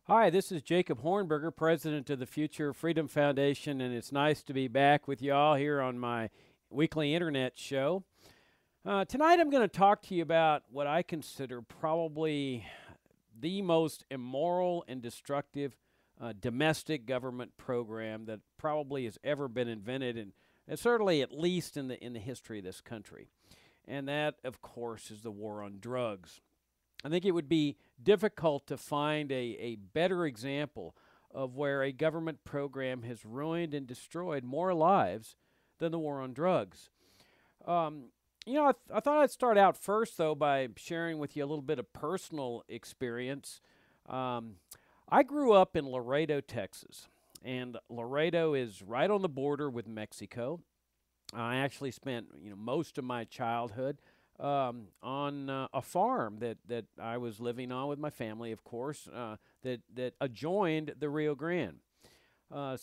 Hi, this is Jacob Hornberger, president of the Future Freedom Foundation, and it's nice to be back with you all here on my weekly internet show. Tonight, I'm going to talk to you about what I consider probably the most immoral and destructive domestic government program that probably has ever been invented, and certainly at least in the history of this country. And that, of course, is the war on drugs. I think it would be difficult to find a better example of where a government program has ruined and destroyed more lives than the war on drugs. Um, I thought I'd start out first, though, by sharing with you a little bit of personal experience. Um, I grew up in Laredo, Texas, and Laredo is right on the border with Mexico. I actually spent most of my childhood on a farm that I was living on with my family, of course, that adjoined the Rio Grande. I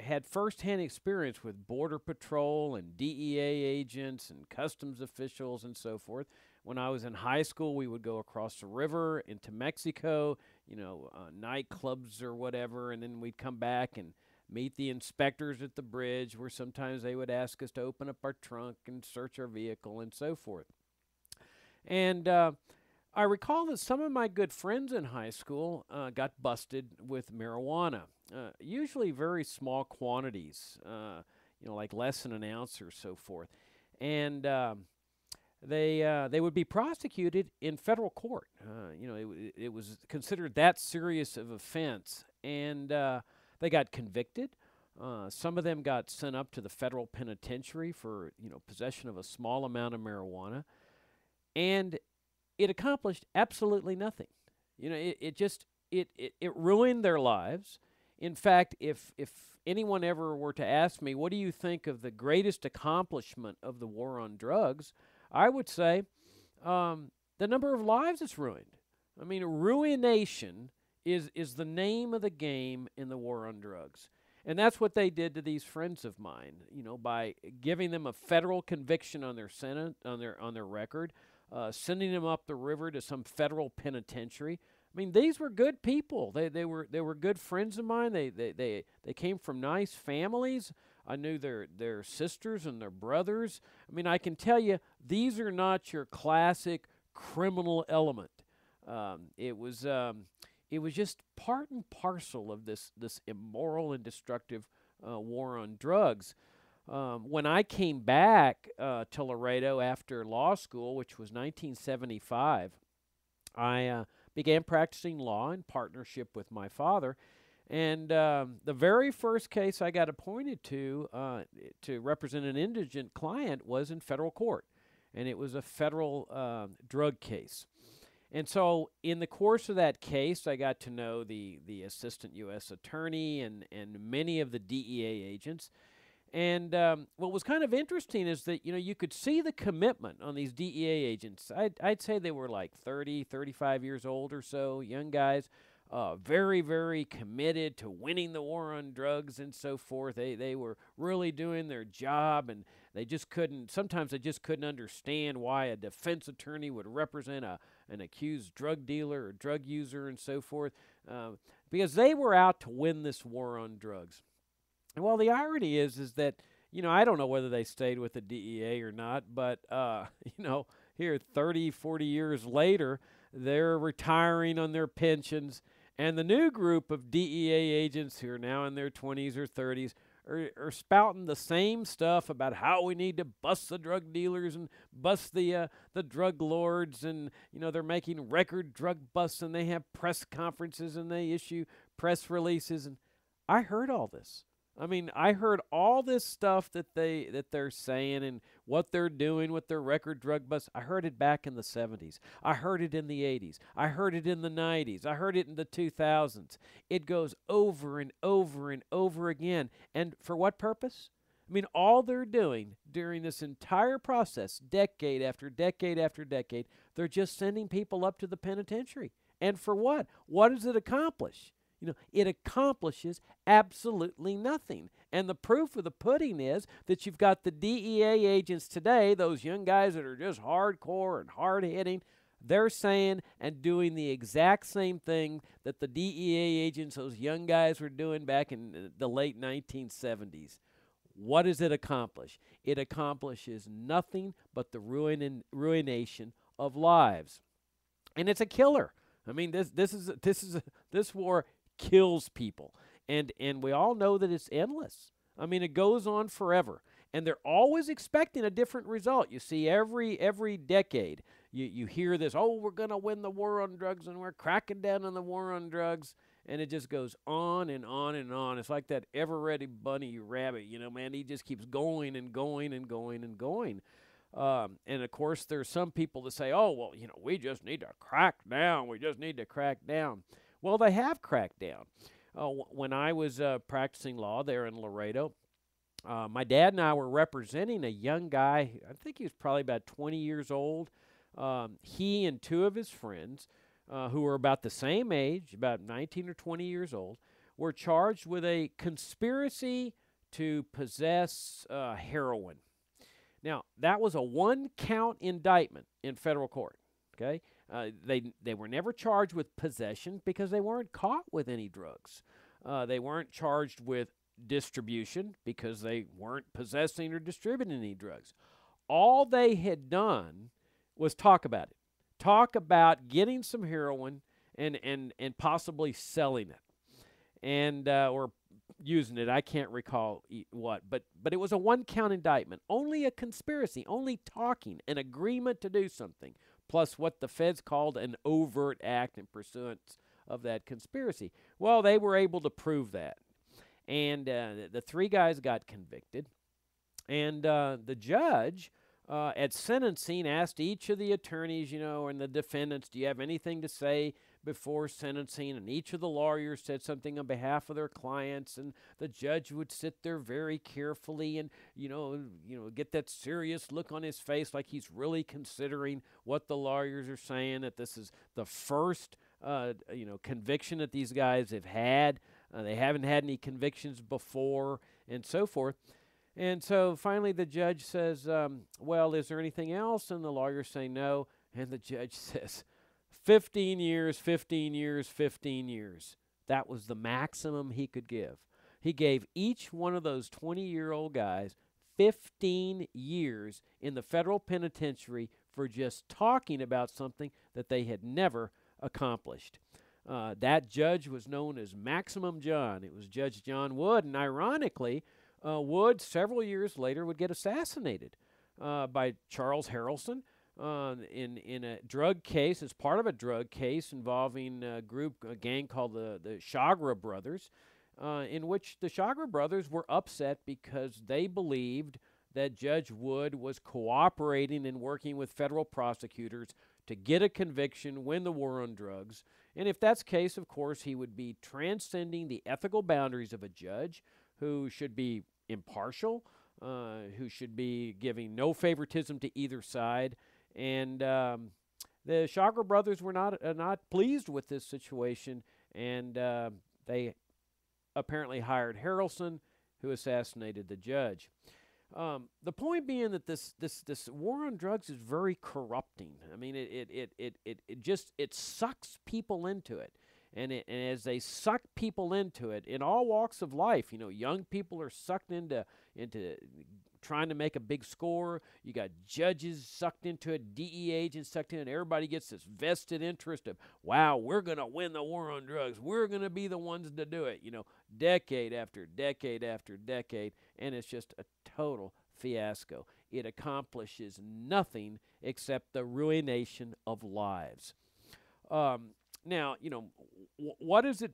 had firsthand experience with Border Patrol and DEA agents and customs officials and so forth. When I was in high school, we would go across the river into Mexico, nightclubs or whatever, and then we'd come back and meet the inspectors at the bridge, where sometimes they would ask us to open up our trunk and search our vehicle and so forth. And I recall that some of my good friends in high school got busted with marijuana, usually very small quantities, like less than an ounce or so forth. And they would be prosecuted in federal court. It was considered that serious of offense, and they got convicted. Some of them got sent up to the federal penitentiary for possession of a small amount of marijuana, and it accomplished absolutely nothing. It ruined their lives. In fact, if anyone ever were to ask me, what do you think of the greatest accomplishment of the war on drugs, I would say the number of lives it's ruined. I mean, ruination is the name of the game in the war on drugs. And that's what they did to these friends of mine, by giving them a federal conviction on their on their record, sending them up the river to some federal penitentiary. I mean, these were good people. They were good friends of mine. They came from nice families. I knew their sisters and their brothers. I mean, I can tell you, these are not your classic criminal element. It was just part and parcel of this immoral and destructive war on drugs. When I came back to Laredo after law school, which was 1975, I began practicing law in partnership with my father. And the very first case I got appointed to represent an indigent client was in federal court, and it was a federal drug case. And so, in the course of that case, I got to know the assistant U.S. attorney and many of the DEA agents. And what was kind of interesting is that you could see the commitment on these DEA agents. I'd say they were like 30, 35 years old or so, young guys, very, very committed to winning the war on drugs and so forth. They were really doing their job, and sometimes they just couldn't understand why a defense attorney would represent an accused drug dealer or drug user and so forth, because they were out to win this war on drugs. And well, the irony is that, I don't know whether they stayed with the DEA or not, but, here 30, 40 years later, they're retiring on their pensions, and the new group of DEA agents who are now in their 20s or 30s are spouting the same stuff about how we need to bust the drug dealers and bust the drug lords, and they're making record drug busts, and they have press conferences and they issue press releases. And I heard all this. I mean, I heard all this stuff that they're saying and what they're doing with their record drug busts. I heard it back in the 70s. I heard it in the 80s. I heard it in the 90s. I heard it in the 2000s. It goes over and over and over again. And for what purpose? I mean, all they're doing during this entire process, decade after decade after decade, they're just sending people up to the penitentiary. And for what? What does it accomplish? It accomplishes absolutely nothing. And the proof of the pudding is that you've got the DEA agents today, those young guys that are just hardcore and hard-hitting. They're saying and doing the exact same thing that the DEA agents, those young guys, were doing back in the late 1970s. What does it accomplish? It accomplishes nothing but the ruination of lives, and it's a killer. I mean, this war kills people, and we all know that it's endless. I mean, it goes on forever, and they're always expecting a different result. You see, every decade, you hear this. Oh, we're gonna win the war on drugs, and we're cracking down on the war on drugs, and it just goes on and on and on. It's like that ever-ready bunny rabbit, man. He just keeps going and going and going and going. And of course, there's some people that say, oh, well, we just need to crack down. We just need to crack down. Well, they have cracked down. When I was practicing law there in Laredo, my dad and I were representing a young guy. I think he was probably about 20 years old. He and two of his friends, who were about the same age, about 19 or 20 years old, were charged with a conspiracy to possess heroin. Now, that was a one-count indictment in federal court, okay? They were never charged with possession because they weren't caught with any drugs. They weren't charged with distribution because they weren't possessing or distributing any drugs. All they had done was talk about it. Talk about getting some heroin and possibly selling it, and or using it. I can't recall what, but it was a one-count indictment. Only a conspiracy, only talking, an agreement to do something, plus what the feds called an overt act in pursuance of that conspiracy. Well, they were able to prove that, and the three guys got convicted, and the judge at sentencing asked each of the attorneys, and the defendants, do you have anything to say before sentencing? And each of the lawyers said something on behalf of their clients, and the judge would sit there very carefully and get that serious look on his face like he's really considering what the lawyers are saying, that this is the first conviction that these guys have had. They haven't had any convictions before, and so forth. And so finally the judge says, well, is there anything else? And the lawyers say no, and the judge says, 15 years, 15 years, 15 years. That was the maximum he could give. He gave each one of those 20-year-old guys 15 years in the federal penitentiary for just talking about something that they had never accomplished. That judge was known as Maximum John. It was Judge John Wood, and ironically, Wood, several years later, would get assassinated by Charles Harrelson in a drug case, as part of a drug case involving a gang called the Chagra Brothers, in which the Chagra Brothers were upset because they believed that Judge Wood was cooperating and working with federal prosecutors to get a conviction, win the war on drugs. And if that's the case, of course, he would be transcending the ethical boundaries of a judge who should be impartial, who should be giving no favoritism to either side. And the Chagra brothers were not pleased with this situation, and they apparently hired Harrelson, who assassinated the judge. The point being that this war on drugs is very corrupting. I mean, it sucks people into it. And as they suck people into it in all walks of life, young people are sucked into trying to make a big score. You got judges sucked into it, DEA agents sucked in, and everybody gets this vested interest of, wow, we're going to win the war on drugs. We're going to be the ones to do it, decade after decade after decade, and it's just a total fiasco. It accomplishes nothing except the ruination of lives. Now, what is it?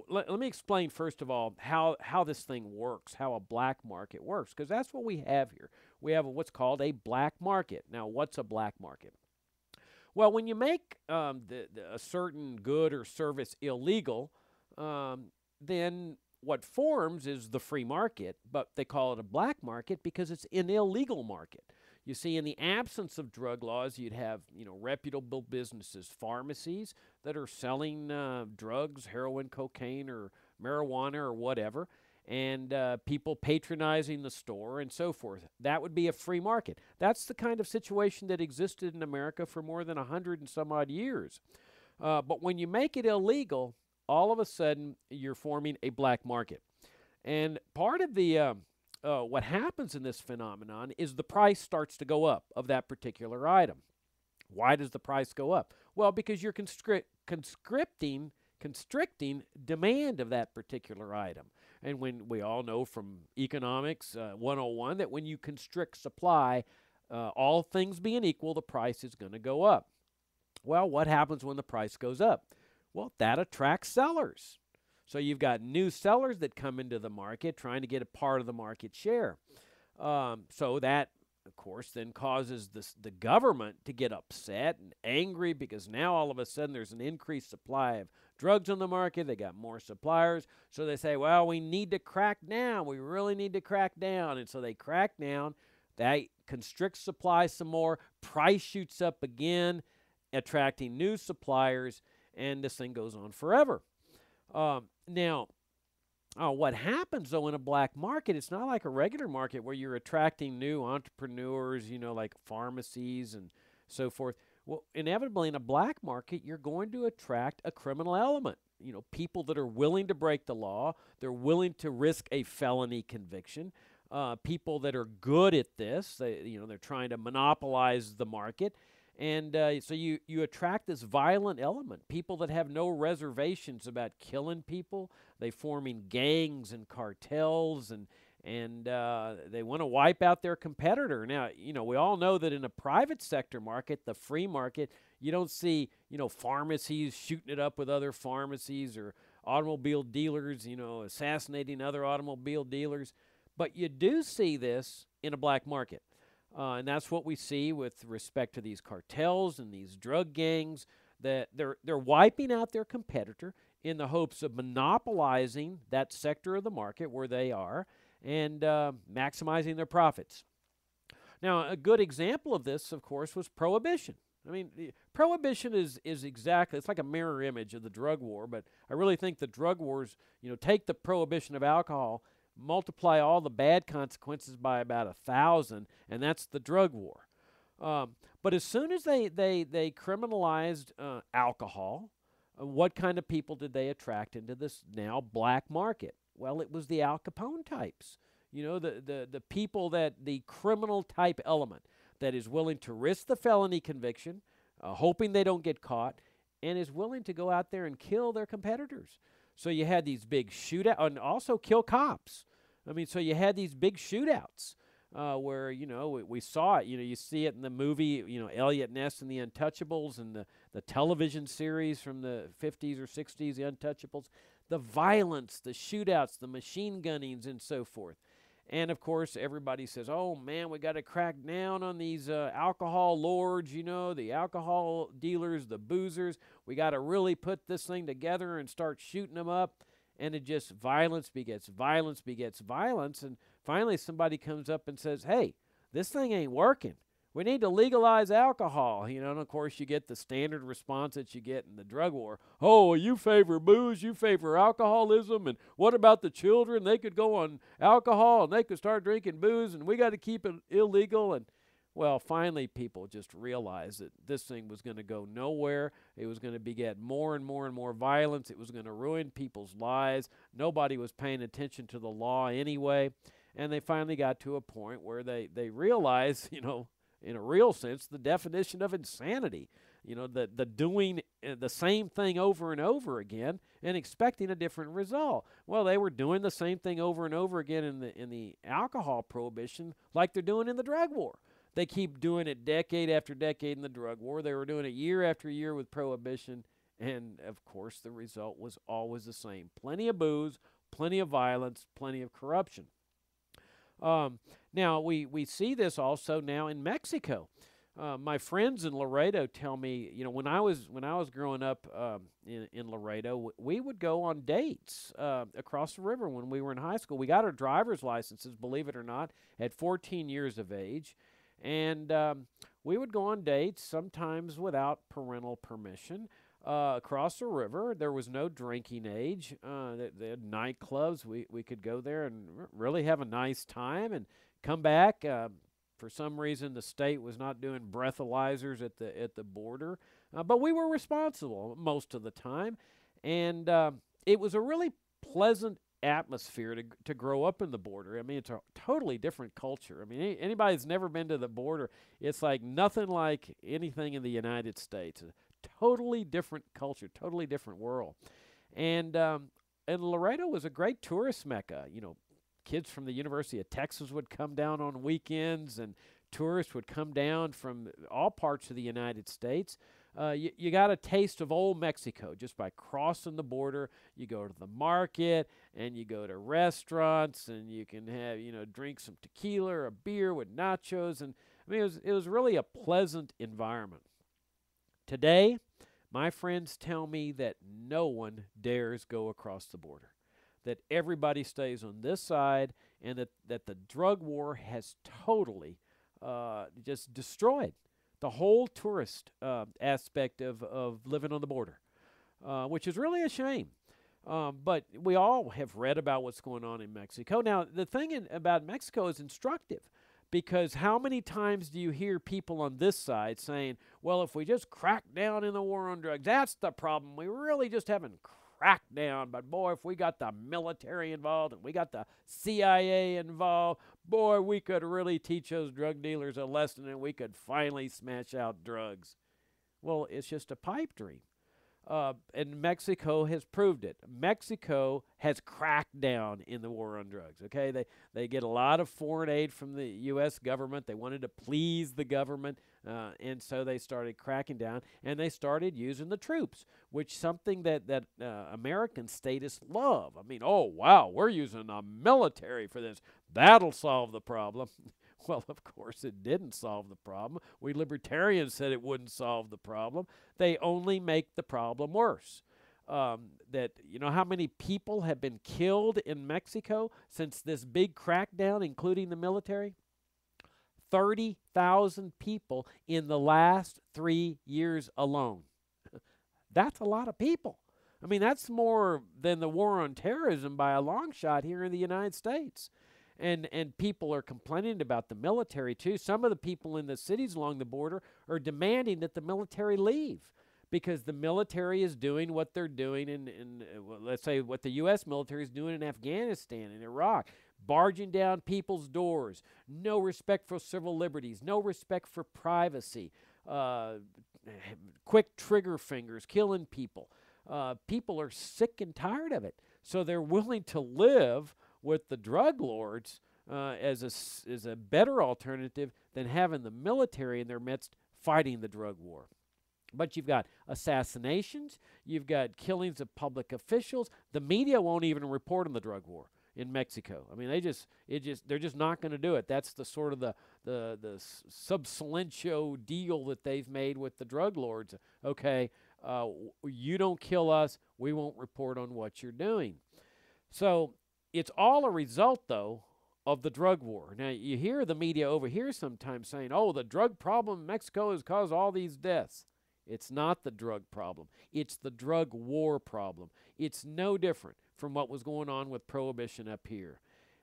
Let me explain, first of all, how this thing works, how a black market works, because that's what we have here. We have what's called a black market. Now, what's a black market? Well, when you make a certain good or service illegal, then what forms is the free market, but they call it a black market because it's an illegal market. You see, in the absence of drug laws, you'd have, reputable businesses, pharmacies that are selling drugs, heroin, cocaine, or marijuana, or whatever. and people patronizing the store and so forth. That would be a free market. That's the kind of situation that existed in America for more than 100 and some odd years. But when you make it illegal, all of a sudden you're forming a black market. And part of the what happens in this phenomenon is the price starts to go up of that particular item. Why does the price go up? Well, because you're constricting demand of that particular item. And when we all know from economics 101 that when you constrict supply, all things being equal, the price is going to go up. Well, what happens when the price goes up? Well, that attracts sellers. So you've got new sellers that come into the market trying to get a part of the market share. So that, of course, then causes the government to get upset and angry because now all of a sudden there's an increased supply of drugs on the market. They got more suppliers. So they say, well, we need to crack down. We really need to crack down. And so they crack down. They constrict supply some more. Price shoots up again, attracting new suppliers. And this thing goes on forever. Now, what happens, though, in a black market, it's not like a regular market where you're attracting new entrepreneurs, like pharmacies and so forth. Well, inevitably, in a black market, you're going to attract a criminal element. People that are willing to break the law. They're willing to risk a felony conviction. People that are good at this. They're trying to monopolize the market. And so you attract this violent element, people that have no reservations about killing people. They forming gangs and cartels, and they want to wipe out their competitor. Now, we all know that in a private sector market, the free market, you don't see, pharmacies shooting it up with other pharmacies or automobile dealers, assassinating other automobile dealers. But you do see this in a black market. And that's what we see with respect to these cartels and these drug gangs, that they're wiping out their competitor in the hopes of monopolizing that sector of the market where they are and maximizing their profits. Now, a good example of this, of course, was Prohibition. I mean, Prohibition is exactly, it's like a mirror image of the drug war, but I really think the drug wars, take the prohibition of alcohol, multiply all the bad consequences by about 1,000, and that's the drug war. But as soon as they criminalized alcohol, what kind of people did they attract into this now black market? Well, it was the Al Capone types. The people that the criminal type element that is willing to risk the felony conviction, hoping they don't get caught, and is willing to go out there and kill their competitors. So you had these big shootouts, and also kill cops. I mean, so you had these big shootouts where, we saw it. You see it in the movie, Elliot Ness and the Untouchables, and the television series from the 50s or 60s, The Untouchables. The violence, the shootouts, the machine gunnings, and so forth. And, of course, everybody says, oh, man, we got to crack down on these alcohol lords, the alcohol dealers, the boozers. We got to really put this thing together and start shooting them up. And it just violence begets violence begets violence. And finally somebody comes up and says, hey, this thing ain't working. We need to legalize alcohol. And of course you get the standard response that you get in the drug war. Oh, you favor booze, you favor alcoholism, and what about the children? They could go on alcohol and they could start drinking booze, and we got to keep it illegal. And well, finally people just realized that this thing was going to go nowhere. It was going to beget more and more and more violence. It was going to ruin people's lives. Nobody was paying attention to the law anyway. And they finally got to a point where they realized, in a real sense, the definition of insanity. The doing the same thing over and over again and expecting a different result. Well, they were doing the same thing over and over again in the alcohol prohibition like they're doing in the drug war. They keep doing it decade after decade in the drug war. They were doing it year after year with Prohibition. And, of course, the result was always the same. Plenty of booze, plenty of violence, plenty of corruption. Now, we see this also now in Mexico. My friends in Laredo tell me, when I was growing up in Laredo, we would go on dates across the river when we were in high school. We got our driver's licenses, believe it or not, at 14 years of age. And we would go on dates, sometimes without parental permission. across the river. There was no drinking age. They had nightclubs. We could go there and really have a nice time and come back. For some reason, the state was not doing breathalyzers at the border, but we were responsible most of the time, and it was a really pleasant atmosphere to grow up in the border. I mean, it's a totally different culture. I mean, anybody that's never been to the border, it's like nothing like anything in the United States. A totally different culture, totally different world. And Laredo was a great tourist mecca. You know, kids from the University of Texas would come down on weekends, and tourists would come down from all parts of the United States. You got a taste of old Mexico just by crossing the border. You go to the market and you go to restaurants and you can have, drink some tequila or a beer with nachos. And I mean, it was really a pleasant environment. Today, my friends tell me that no one dares go across the border, that everybody stays on this side, and that the drug war has totally just destroyed the whole tourist aspect of living on the border, which is really a shame. But we all have read about what's going on in Mexico. Now, the thing about Mexico is instructive, because how many times do you hear people on this side saying, well, if we just crack down in the war on drugs, that's the problem. We really just haven't cracked down. But, boy, if we got the military involved and we got the CIA involved, boy, we could really teach those drug dealers a lesson and we could finally smash out drugs. Well, it's just a pipe dream. And Mexico has proved it. Mexico has cracked down in the war on drugs. Okay, they get a lot of foreign aid from the U.S. government. They wanted to please the government, and so they started cracking down, and they started using the troops, which something that American statists love. I mean, oh wow, we're using the military for this. That'll solve the problem. Well, of course, it didn't solve the problem. We libertarians said it wouldn't solve the problem. They only make the problem worse. You know how many people have been killed in Mexico since this big crackdown, including the military? 30,000 people in the last 3 years alone. That's a lot of people. I mean, that's more than the war on terrorism by a long shot here in the United States. And people are complaining about the military, too. Some of the people in the cities along the border are demanding that the military leave, because the military is doing what they're doing let's say, what the U.S. military is doing in Afghanistan and Iraq, barging down people's doors, no respect for civil liberties, no respect for privacy, quick trigger fingers, killing people. People are sick and tired of it, so they're willing to live with the drug lords as a better alternative than having the military in their midst fighting the drug war. But you've got assassinations, you've got killings of public officials. The media won't even report on the drug war in Mexico. I mean, they're just not going to do it. That's the sort of the sub silentio deal that they've made with the drug lords. Okay, you don't kill us, we won't report on what you're doing. So it's all a result, though, of the drug war. Now, you hear the media over here sometimes saying, oh, the drug problem in Mexico has caused all these deaths. It's not the drug problem. It's the drug war problem. It's no different from what was going on with Prohibition up here.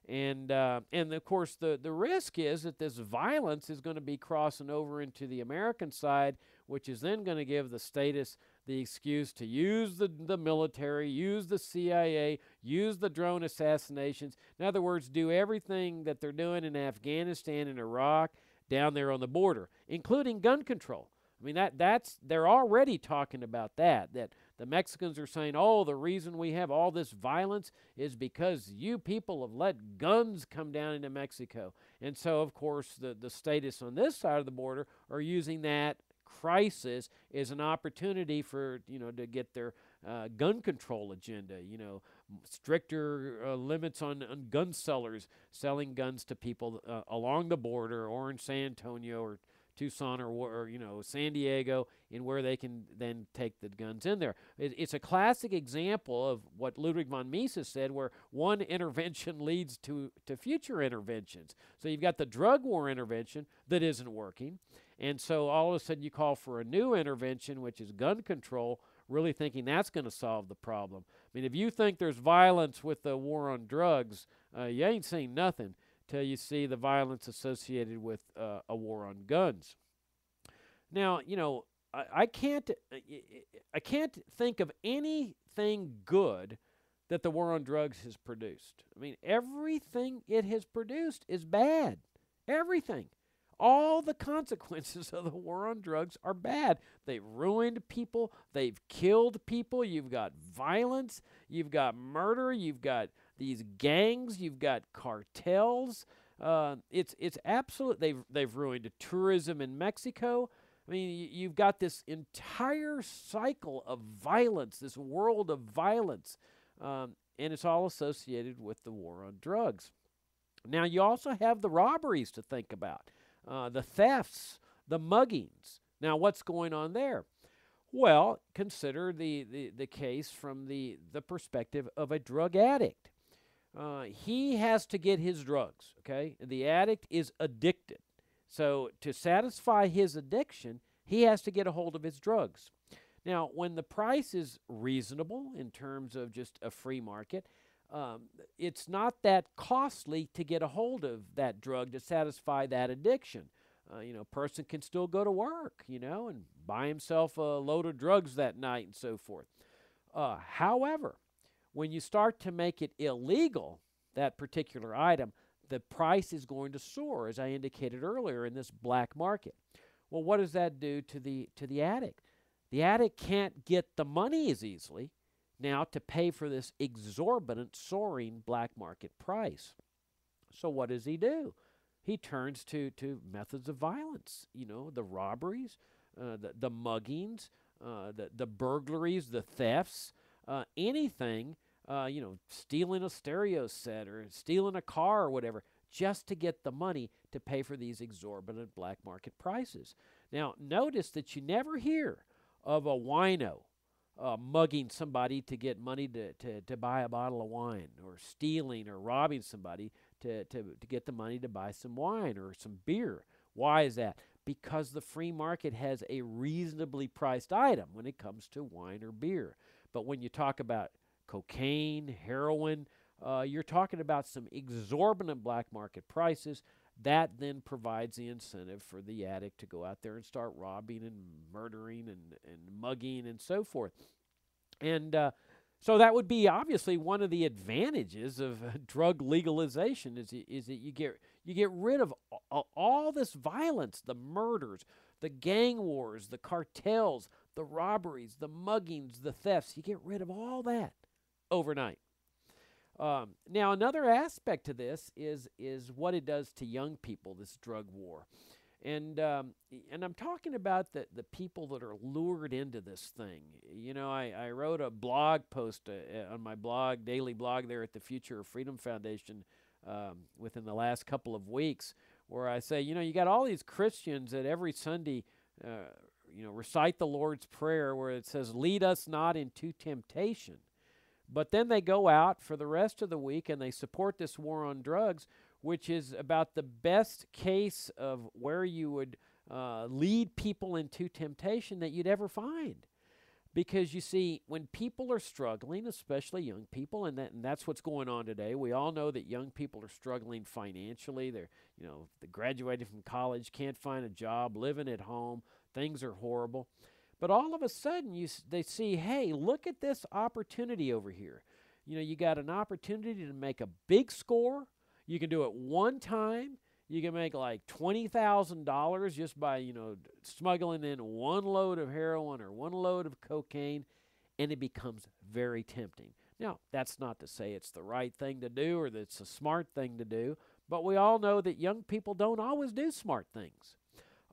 And of course, the risk is that this violence is going to be crossing over into the American side, which is then going to give the statists the excuse to use the military, use the CIA, use the drone assassinations. In other words, do everything that they're doing in Afghanistan and Iraq down there on the border, including gun control. I mean, they're already talking about that the Mexicans are saying, oh, the reason we have all this violence is because you people have let guns come down into Mexico. And so, of course, the statists on this side of the border are using that crisis is an opportunity for, to get their gun control agenda, stricter limits on gun sellers selling guns to people along the border or in San Antonio or Tucson or San Diego, in where they can then take the guns in there. It's a classic example of what Ludwig von Mises said, where one intervention leads to future interventions. So you've got the drug war intervention that isn't working, and so all of a sudden you call for a new intervention, which is gun control, really thinking that's going to solve the problem. I mean, if you think there's violence with the war on drugs, you ain't seen nothing till you see the violence associated with a war on guns. Now, I can't think of anything good that the war on drugs has produced. I mean, everything it has produced is bad. Everything. All the consequences of the war on drugs are bad. They've ruined people. They've killed people. You've got violence. You've got murder. You've got these gangs. You've got cartels. It's absolute. They've ruined tourism in Mexico. I mean, you've got this entire cycle of violence, this world of violence, and it's all associated with the war on drugs. Now, you also have the robberies to think about, the thefts, the muggings. Now, what's going on there? Well, consider the case from the perspective of a drug addict. He has to get his drugs, okay? The addict is addicted. So to satisfy his addiction, he has to get a hold of his drugs. Now, when the price is reasonable in terms of just a free market, it's not that costly to get a hold of that drug to satisfy that addiction. A person can still go to work, and buy himself a load of drugs that night and so forth. However, when you start to make it illegal, that particular item, the price is going to soar, as I indicated earlier, in this black market. Well, what does that do to the addict? The addict can't get the money as easily now to pay for this exorbitant, soaring black market price. So what does he do? He turns to methods of violence, the robberies, the muggings, the burglaries, the thefts, anything, stealing a stereo set or stealing a car or whatever, just to get the money to pay for these exorbitant black market prices. Now, notice that you never hear of a wino mugging somebody to get money to buy a bottle of wine, or stealing or robbing somebody to get the money to buy some wine or some beer. Why is that? Because the free market has a reasonably priced item when it comes to wine or beer. But when you talk about cocaine, heroin, you're talking about some exorbitant black market prices. That then provides the incentive for the addict to go out there and start robbing and murdering and mugging and so forth. And so that would be obviously one of the advantages of drug legalization is that you get rid of all this violence, the murders, the gang wars, the cartels, the robberies, the muggings, the thefts. You get rid of all that overnight. Now, another aspect to this is what it does to young people, this drug war. And I'm talking about the people that are lured into this thing. I wrote a blog post on my blog, daily blog there at the Future of Freedom Foundation within the last couple of weeks, where I say, you got all these Christians that every Sunday, recite the Lord's Prayer where it says, lead us not into temptation. But then they go out for the rest of the week and they support this war on drugs, which is about the best case of where you would lead people into temptation that you'd ever find. Because you see, when people are struggling, especially young people, and that's what's going on today, we all know that young people are struggling financially. They're graduating from college, can't find a job, living at home, things are horrible. But all of a sudden, they see, hey, look at this opportunity over here. You got an opportunity to make a big score. You can do it one time. You can make like $20,000 just by, smuggling in one load of heroin or one load of cocaine, and it becomes very tempting. Now, that's not to say it's the right thing to do or that it's a smart thing to do, but we all know that young people don't always do smart things.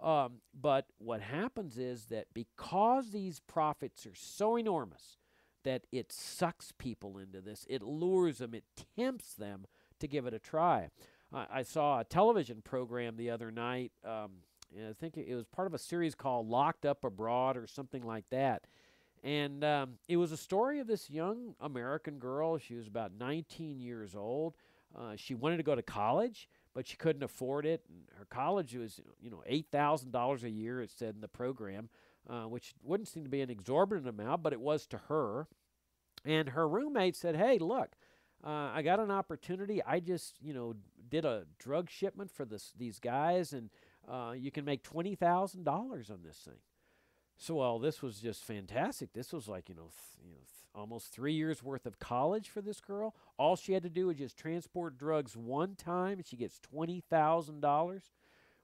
But what happens is that because these profits are so enormous that it sucks people into this, it lures them, it tempts them to give it a try. I saw a television program the other night. I think it was part of a series called Locked Up Abroad or something like that. And it was a story of this young American girl. She was about 19 years old. She wanted to go to college, but she couldn't afford it. And her college was, $8,000 a year, it said in the program. which wouldn't seem to be an exorbitant amount, but it was to her. And her roommate said, "Hey, look, I got an opportunity. I just, did a drug shipment for these guys, and you can make $20,000 on this thing." So, well, this was just fantastic. This was like, almost 3 years worth of college for this girl. All she had to do was just transport drugs one time, and she gets $20,000.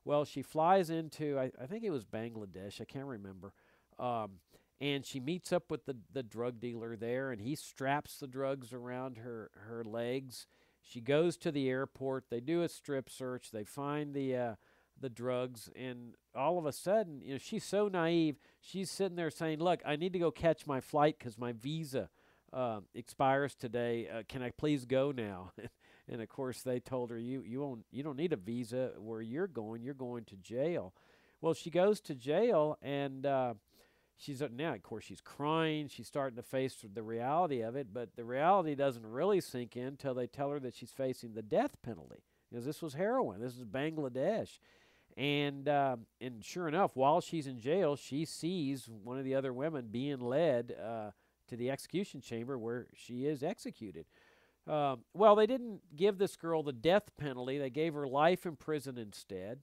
Well, she flies into, I think it was Bangladesh, I can't remember. And she meets up with the drug dealer there, and he straps the drugs around her legs. She goes to the airport. They do a strip search. They find the drugs, and all of a sudden, she's so naive. She's sitting there saying, "Look, I need to go catch my flight because my visa expires today. Can I please go now?" And of course, they told her, "You don't need a visa where you're going. You're going to jail." Well, she goes to jail, and she's now, of course, she's crying. She's starting to face the reality of it, but the reality doesn't really sink in until they tell her that she's facing the death penalty, because this was heroin. This is Bangladesh. And sure enough, while she's in jail, she sees one of the other women being led to the execution chamber where she is executed. Well, they didn't give this girl the death penalty. They gave her life in prison instead.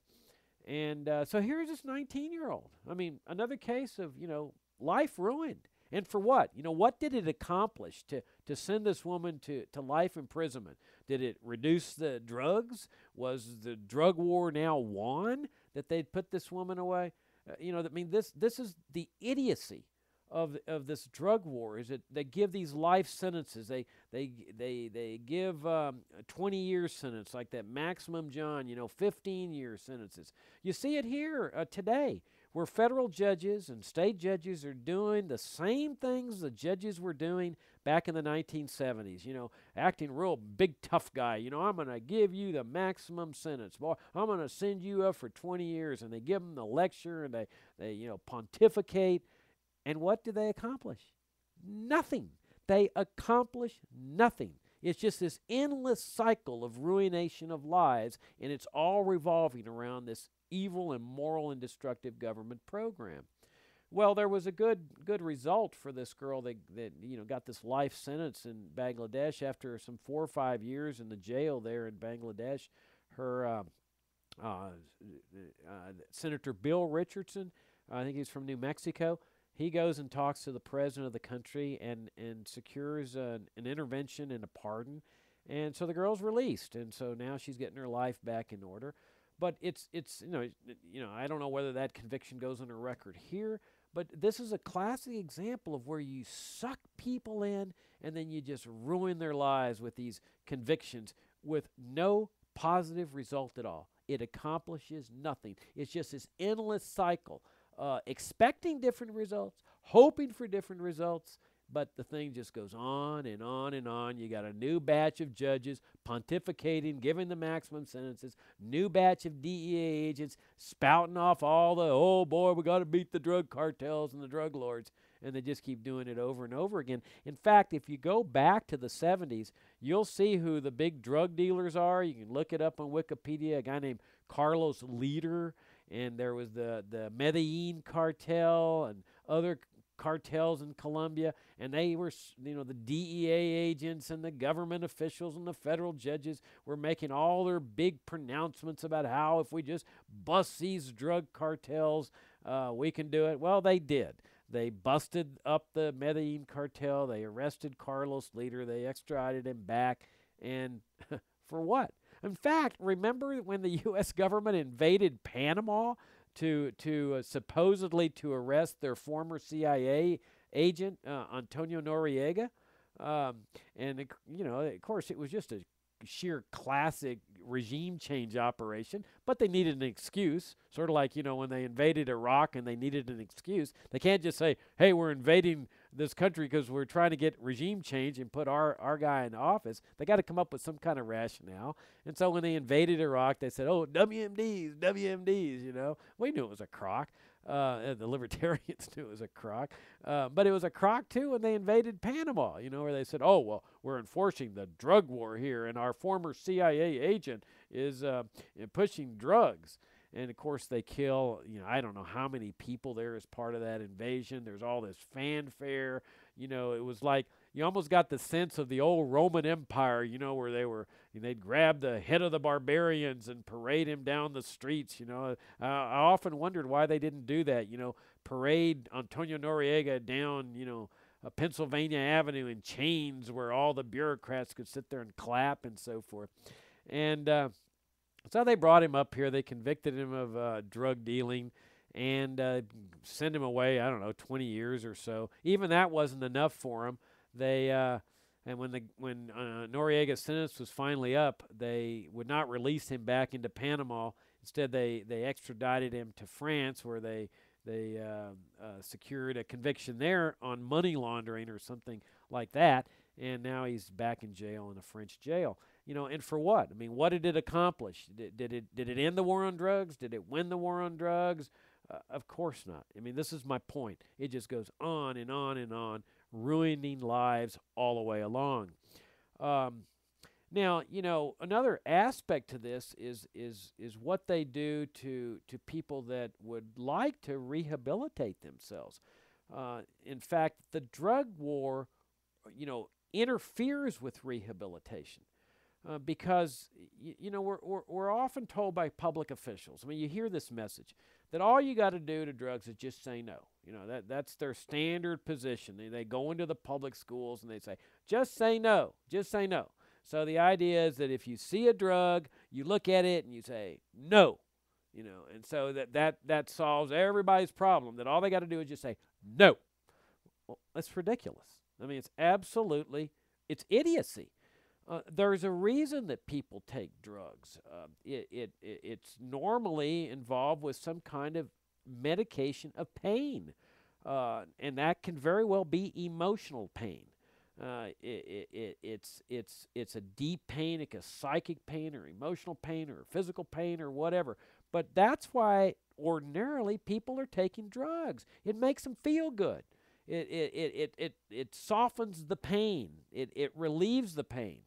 And so here's this 19-year-old. I mean, another case of, life ruined. And for what? What did it accomplish to send this woman to life imprisonment? Did it reduce the drugs? Was the drug war now won that they'd put this woman away? This is the idiocy of this drug war, is that they give these life sentences. They give 20-year sentence like that Maximum John, 15-year sentences. You see it here today, where federal judges and state judges are doing the same things the judges were doing back in the 1970s, acting real big tough guy. I'm going to give you the maximum sentence. Boy, I'm going to send you up for 20 years. And they give them the lecture, and they pontificate. And what do they accomplish? Nothing. They accomplish nothing. It's just this endless cycle of ruination of lives, and it's all revolving around this evil, immoral, and destructive government program. Well, there was a good result for this girl that got this life sentence in Bangladesh after some 4 or 5 years in the jail there in Bangladesh. Her Senator Bill Richardson, I think he's from New Mexico. He goes and talks to the president of the country and secures an intervention and a pardon. And so the girl's released, and so now she's getting her life back in order. But it's I don't know whether that conviction goes on her record here, but this is a classic example of where you suck people in and then you just ruin their lives with these convictions with no positive result at all. It accomplishes nothing. It's just this endless cycle, expecting different results, hoping for different results, but the thing just goes on and on and on. You got a new batch of judges pontificating, giving the maximum sentences, new batch of DEA agents spouting off all the, oh boy, we got to beat the drug cartels and the drug lords, and they just keep doing it over and over again. In fact, if you go back to the 70s, you'll see who the big drug dealers are. You can look it up on Wikipedia, a guy named Carlos Leader, and there was the Medellin cartel and other cartels in Colombia, and they were, the DEA agents and the government officials and the federal judges were making all their big pronouncements about how if we just bust these drug cartels, we can do it. Well, they did. They busted up the Medellin cartel. They arrested Carlos Leader. They extradited him back, and for what? In fact, remember when the U.S. government invaded Panama to supposedly to arrest their former CIA agent, Antonio Noriega? And, of course, it was just a sheer classic regime change operation, but they needed an excuse, sort of like, when they invaded Iraq and they needed an excuse. They can't just say, hey, we're invading this country because we're trying to get regime change and put our guy in office. They got to come up with some kind of rationale. And so when they invaded Iraq, they said, oh, WMDs, We knew it was a crock. The libertarians knew it was a crock. But it was a crock, too, when they invaded Panama, where they said, oh, well, we're enforcing the drug war here, and our former CIA agent is pushing drugs. And of course, they kill, I don't know how many people there as part of that invasion. There's all this fanfare. It was like you almost got the sense of the old Roman Empire, where they'd grab the head of the barbarians and parade him down the streets. I often wondered why they didn't do that, parade Antonio Noriega down, Pennsylvania Avenue in chains where all the bureaucrats could sit there and clap and so forth. And so they brought him up here. They convicted him of drug dealing and sent him away, I don't know, 20 years or so. Even that wasn't enough for him. And when Noriega's sentence was finally up, they would not release him back into Panama. Instead, they extradited him to France, where they secured a conviction there on money laundering or something like that. And now he's back in jail in a French jail. And for what? I mean, what did it accomplish? Did it end the war on drugs? Did it win the war on drugs? Of course not. I mean, this is my point. It just goes on and on and on, ruining lives all the way along. Now, another aspect to this is what they do to people that would like to rehabilitate themselves. In fact, the drug war, interferes with rehabilitation. Because we're often told by public officials. I mean, you hear this message that all you got to do to drugs is just say no. That's their standard position. They go into the public schools and they say, just say no, just say no. So the idea is that if you see a drug, you look at it and you say no, and so that solves everybody's problem. That all they got to do is just say no. Well, that's ridiculous. I mean, it's idiocy. There's a reason that people take drugs. It's normally involved with some kind of medication of pain, and that can very well be emotional pain. It's a deep pain, like a psychic pain or emotional pain or physical pain or whatever. But that's why ordinarily people are taking drugs. It makes them feel good. It softens the pain. It relieves the pain.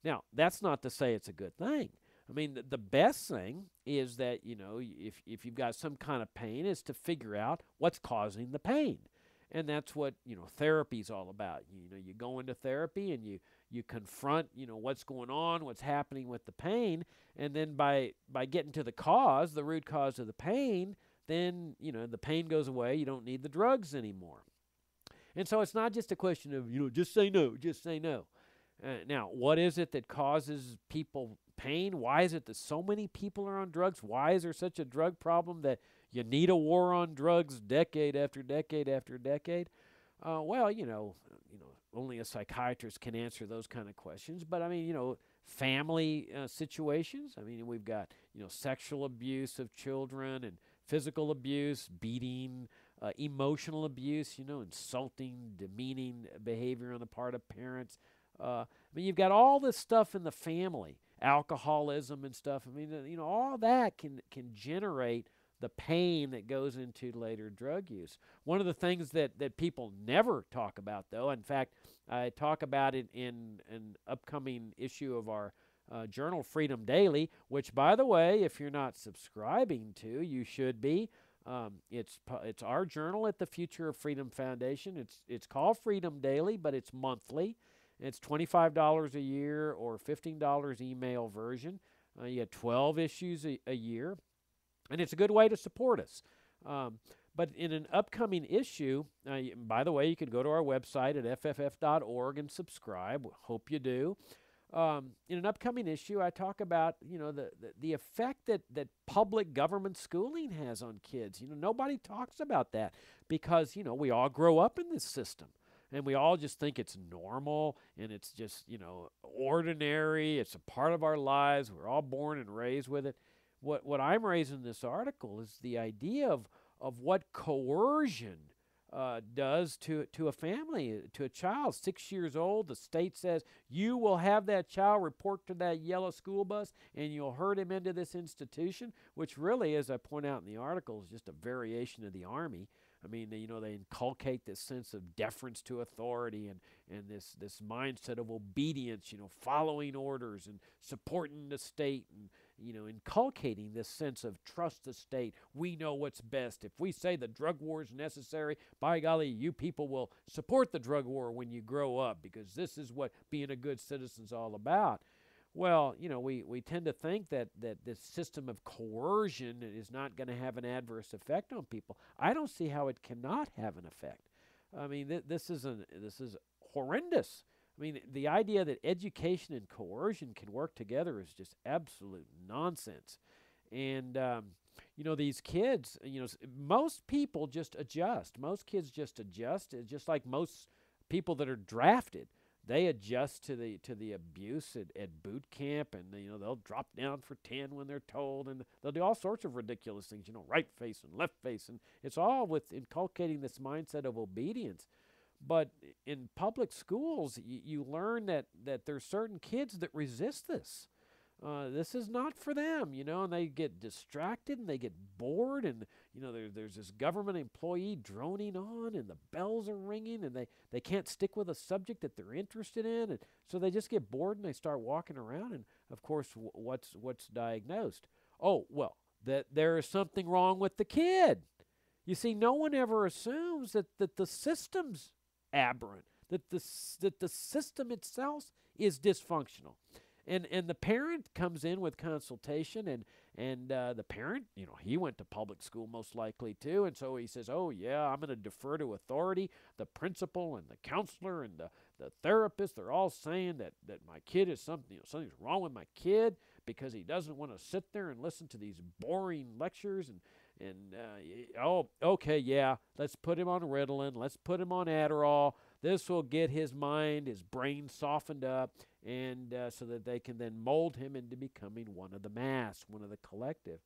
Now, that's not to say it's a good thing. I mean, the best thing is that, if you've got some kind of pain, is to figure out what's causing the pain. And that's what, therapy's all about. You go into therapy and you confront, what's going on, what's happening with the pain. And then by getting to the cause, the root cause of the pain, then, the pain goes away. You don't need the drugs anymore. And so it's not just a question of, just say no, just say no. Now, what is it that causes people pain? Why is it that so many people are on drugs? Why is there such a drug problem that you need a war on drugs decade after decade after decade? Well, only a psychiatrist can answer those kind of questions. But, I mean, family situations. I mean, we've got, sexual abuse of children and physical abuse, beating, emotional abuse, insulting, demeaning behavior on the part of parents. I mean, you've got all this stuff in the family, alcoholism and stuff. I mean, all that can generate the pain that goes into later drug use. One of the things that people never talk about, though, in fact, I talk about it in an upcoming issue of our journal, Freedom Daily, which, by the way, if you're not subscribing to, you should be. It's our journal at the Future of Freedom Foundation. It's called Freedom Daily, but it's monthly. It's $25 a year or $15 email version. You get 12 issues a year, and it's a good way to support us. But in an upcoming issue, by the way, you can go to our website at fff.org and subscribe. Hope you do. In an upcoming issue, I talk about the effect that public government schooling has on kids. Nobody talks about that because we all grow up in this system. And we all just think it's normal and it's just, ordinary. It's a part of our lives. We're all born and raised with it. What I'm raising in this article is the idea of what coercion does to a family, to a child, 6 years old. The state says, you will have that child report to that yellow school bus and you'll herd him into this institution, which really, as I point out in the article, is just a variation of the Army. I mean, they inculcate this sense of deference to authority and this mindset of obedience, following orders and supporting the state inculcating this sense of trust the state. We know what's best. If we say the drug war is necessary, by golly, you people will support the drug war when you grow up, because this is what being a good citizen's all about. Well, we tend to think that this system of coercion is not going to have an adverse effect on people. I don't see how it cannot have an effect. I mean, this is horrendous. I mean, the idea that education and coercion can work together is just absolute nonsense. And these kids, most people just adjust. Most kids just adjust, just like most people that are drafted. They adjust to the abuse at boot camp, and they'll drop down for 10 when they're told, and they'll do all sorts of ridiculous things, right face and left face, and it's all with inculcating this mindset of obedience. But in public schools, you learn that there's certain kids that resist this. This is not for them, and they get distracted and they get bored, and there's this government employee droning on, and the bells are ringing, and they can't stick with a subject that they're interested in, and so they just get bored and they start walking around. And of course, what's diagnosed? Oh, well, that there is something wrong with the kid. You see, no one ever assumes that the system's aberrant, that the system itself is dysfunctional. And the parent comes in with consultation, and the parent, he went to public school most likely too, and so he says, oh yeah, I'm going to defer to authority. The principal and the counselor and the therapist, they're all saying that my kid is something's wrong with my kid because he doesn't want to sit there and listen to these boring lectures, and oh, okay, yeah, let's put him on Ritalin, let's put him on Adderall. This will get his mind, his brain softened up, and so that they can then mold him into becoming one of the mass, one of the collective.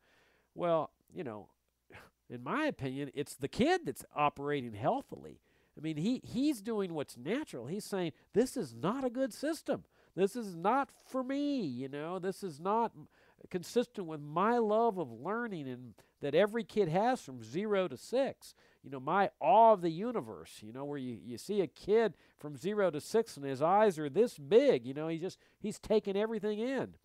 Well, in my opinion, it's the kid that's operating healthily. I mean, he's doing what's natural. He's saying, this is not a good system. This is not for me, This is not consistent with my love of learning and that every kid has from 0 to 6. My awe of the universe, where you see a kid from 0 to 6 and his eyes are this big, he's taking everything in.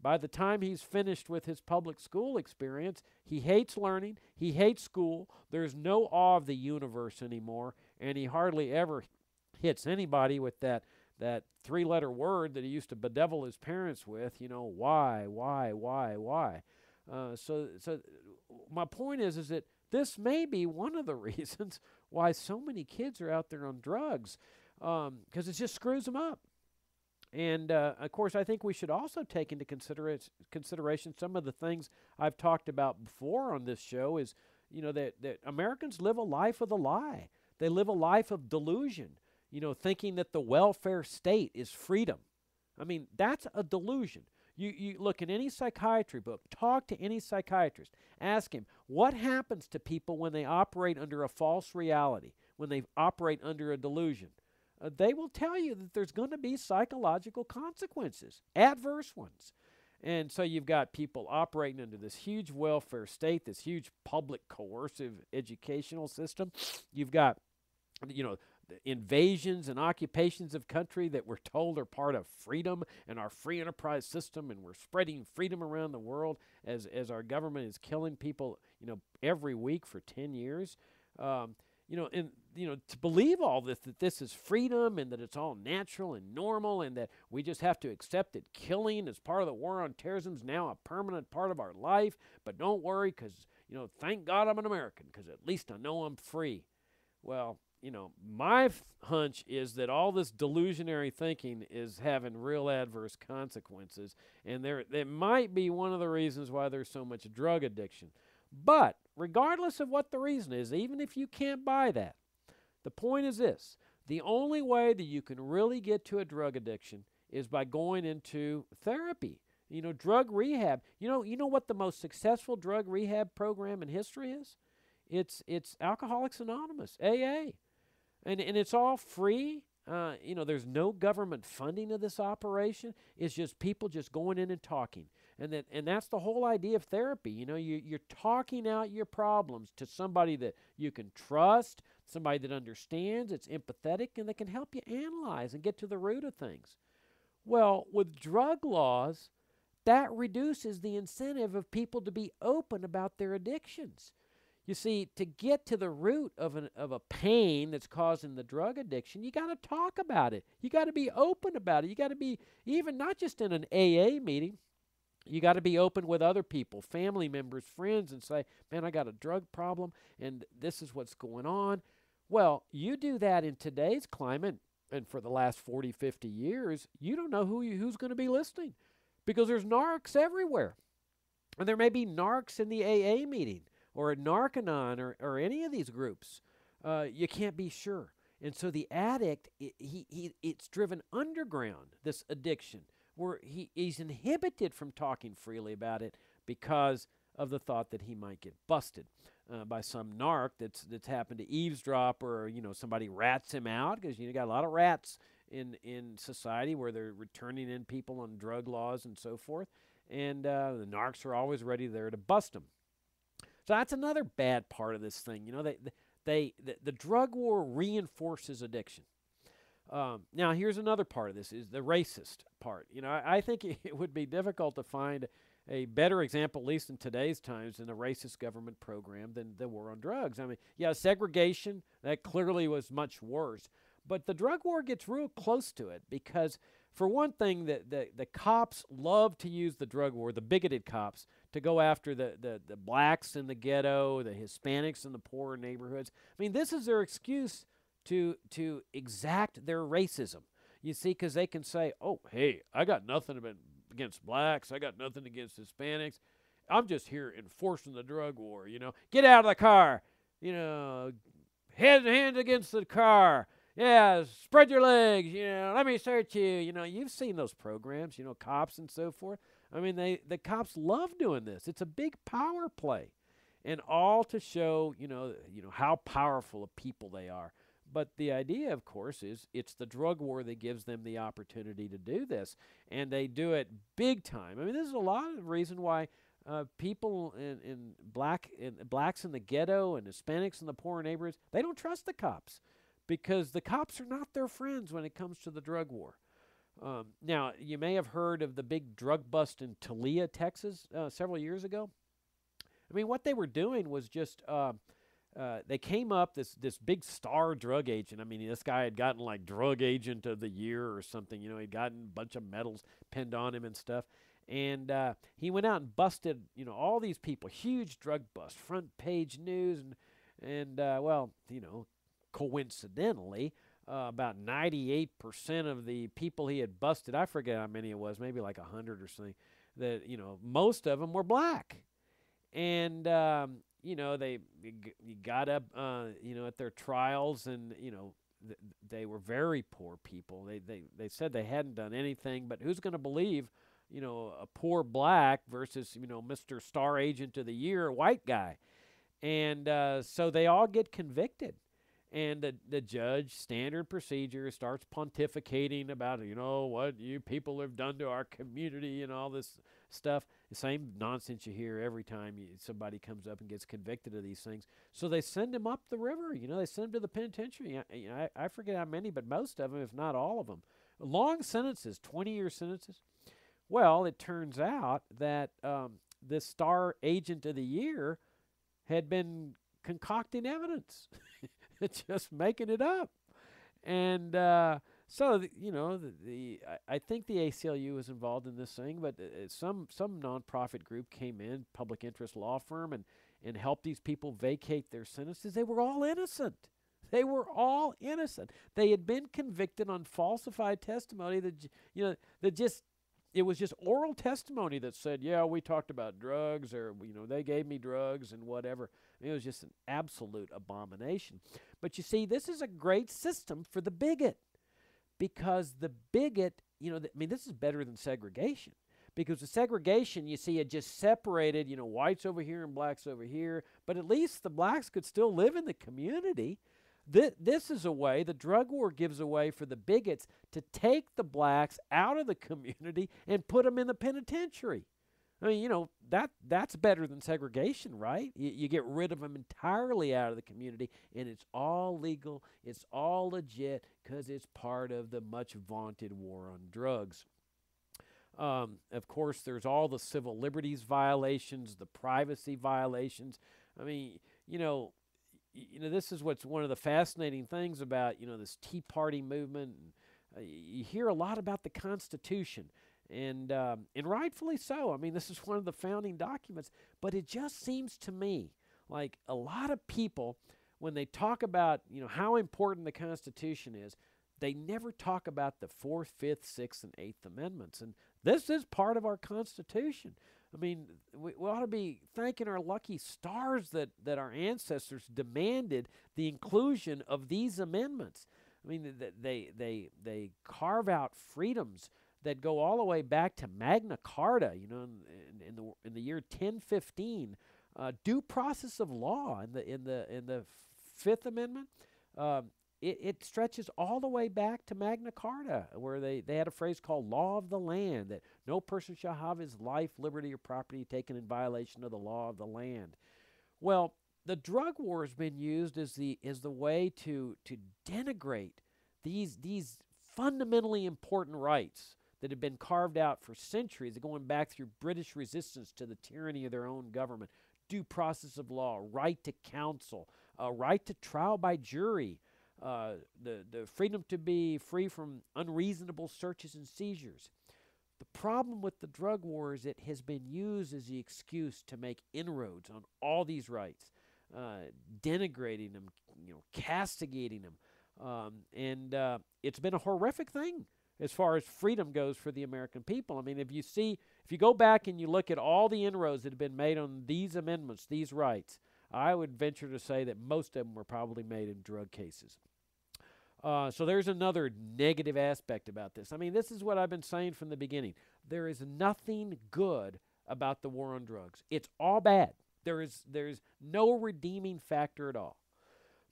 By the time he's finished with his public school experience, he hates learning, he hates school, there's no awe of the universe anymore, and he hardly ever hits anybody with that 3-letter word that he used to bedevil his parents with, why. So my point is that this may be one of the reasons why so many kids are out there on drugs, because it just screws them up. And, of course, I think we should also take into consideration some of the things I've talked about before on this show is, that Americans live a life of the lie. They live a life of delusion, thinking that the welfare state is freedom. I mean, that's a delusion. You look in any psychiatry book, talk to any psychiatrist, ask him, what happens to people when they operate under a false reality, when they operate under a delusion? They will tell you that there's going to be psychological consequences, adverse ones. And so you've got people operating under this huge welfare state, this huge public coercive educational system. You've got, invasions and occupations of country that we're told are part of freedom and our free enterprise system, and we're spreading freedom around the world as our government is killing people, every week for 10 years. To believe all this, that this is freedom and that it's all natural and normal and that we just have to accept that killing as part of the war on terrorism is now a permanent part of our life, but don't worry because, thank God I'm an American because at least I know I'm free. Well, my hunch is that all this delusionary thinking is having real adverse consequences, and that might be one of the reasons why there's so much drug addiction. But regardless of what the reason is, even if you can't buy that, the point is this: the only way that you can really get to a drug addiction is by going into therapy. Drug rehab. You know what the most successful drug rehab program in history is? It's Alcoholics Anonymous, AA. And it's all free. There's no government funding of this operation. It's just people just going in and talking. And that's the whole idea of therapy. You're talking out your problems to somebody that you can trust, somebody that understands, it's empathetic, and that can help you analyze and get to the root of things. Well, with drug laws, that reduces the incentive of people to be open about their addictions. You see, to get to the root of a pain that's causing the drug addiction, you got to talk about it. You got to be open about it. You got to be, even not just in an AA meeting, you got to be open with other people, family members, friends, and say, man, I got a drug problem, and this is what's going on. Well, you do that in today's climate, and for the last 40, 50 years, you don't know who's going to be listening, because there's narcs everywhere. And there may be narcs in the AA meeting, or at Narcanon, or any of these groups. You can't be sure. And so the addict, it's driven underground, this addiction, where he's inhibited from talking freely about it because of the thought that he might get busted by some narc that's happened to eavesdrop, or somebody rats him out, because you got a lot of rats in society where they're returning in people on drug laws and so forth, and the narcs are always ready there to bust them. So that's another bad part of this thing. The drug war reinforces addiction. Now, here's another part of this, is the racist part. I think it would be difficult to find a better example, at least in today's times, than a racist government program than the war on drugs. I mean, yeah, segregation, that clearly was much worse. But the drug war gets real close to it because, for one thing, the cops love to use the drug war, the bigoted cops, to go after the blacks in the ghetto, the Hispanics in the poorer neighborhoods. I mean, this is their excuse to exact their racism. You see, because they can say, oh, hey, I got nothing against blacks. I got nothing against Hispanics. I'm just here enforcing the drug war, Get out of the car. Hands against the car. Yeah, spread your legs, let me search you. You've seen those programs, cops and so forth. I mean, the cops love doing this. It's a big power play, and all to show, how powerful a people they are. But the idea, of course, is it's the drug war that gives them the opportunity to do this, and they do it big time. I mean, this is a lot of the reason why people in blacks in the ghetto and Hispanics in the poorer neighborhoods, they don't trust the cops, because the cops are not their friends when it comes to the drug war. Now, you may have heard of the big drug bust in Talia, Texas, several years ago. I mean, what they were doing was just they came up, this big star drug agent. I mean, this guy had gotten like drug agent of the year or something. He'd gotten a bunch of medals pinned on him and stuff. And he went out and busted, all these people. Huge drug bust, front page news, and coincidentally, about 98% of the people he had busted, I forget how many it was, maybe like 100 or something, that, most of them were black. And, they got up, at their trials, and, they were very poor people. They said they hadn't done anything, but who's going to believe, a poor black versus, Mr. Star Agent of the Year, white guy? And so they all get convicted. And the judge, standard procedure, starts pontificating about, what you people have done to our community and all this stuff. The same nonsense you hear every time somebody comes up and gets convicted of these things. So they send him up the river. They send him to the penitentiary. I forget how many, but most of them, if not all of them. Long sentences, 20-year sentences. Well, it turns out that this Star Agent of the Year had been concocting evidence. Just making it up. And so, I think the ACLU was involved in this thing, but some nonprofit group came in, public interest law firm, and helped these people vacate their sentences. They were all innocent. They were all innocent. They had been convicted on falsified testimony it was just oral testimony that said, yeah, we talked about drugs, or, they gave me drugs and whatever. It was just an absolute abomination. But you see, this is a great system for the bigot, because the bigot, this is better than segregation, because the segregation, you see, it just separated, whites over here and blacks over here, but at least the blacks could still live in the community. This is a way, the drug war gives a way for the bigots to take the blacks out of the community and put them in the penitentiary. I mean, that's better than segregation, right? You get rid of them entirely out of the community, and it's all legal, it's all legit, because it's part of the much vaunted war on drugs. Of course, there's all the civil liberties violations, the privacy violations. I mean, you know, this is what's one of the fascinating things about this Tea Party movement. You hear a lot about the Constitution, and rightfully so. I mean, this is one of the founding documents, but it just seems to me like a lot of people, when they talk about how important the Constitution is, they never talk about the Fourth, Fifth, Sixth, and Eighth Amendments, and this is part of our Constitution. I mean, we ought to be thanking our lucky stars that our ancestors demanded the inclusion of these amendments. I mean, they carve out freedoms that go all the way back to Magna Carta. In the year 1015, due process of law in the Fifth Amendment. It stretches all the way back to Magna Carta, where they had a phrase called law of the land, that no person shall have his life, liberty, or property taken in violation of the law of the land. Well, the drug war has been used as the way to denigrate these fundamentally important rights that have been carved out for centuries, going back through British resistance to the tyranny of their own government. Due process of law, right to counsel, right to trial by jury, the freedom to be free from unreasonable searches and seizures. The problem with the drug war is it has been used as the excuse to make inroads on all these rights, denigrating them, castigating them, and it's been a horrific thing as far as freedom goes for the American people. I mean, if you go back and you look at all the inroads that have been made on these amendments, these rights, I would venture to say that most of them were probably made in drug cases. So there's another negative aspect about this. I mean, this is what I've been saying from the beginning. There is nothing good about the war on drugs. It's all bad. There's no redeeming factor at all.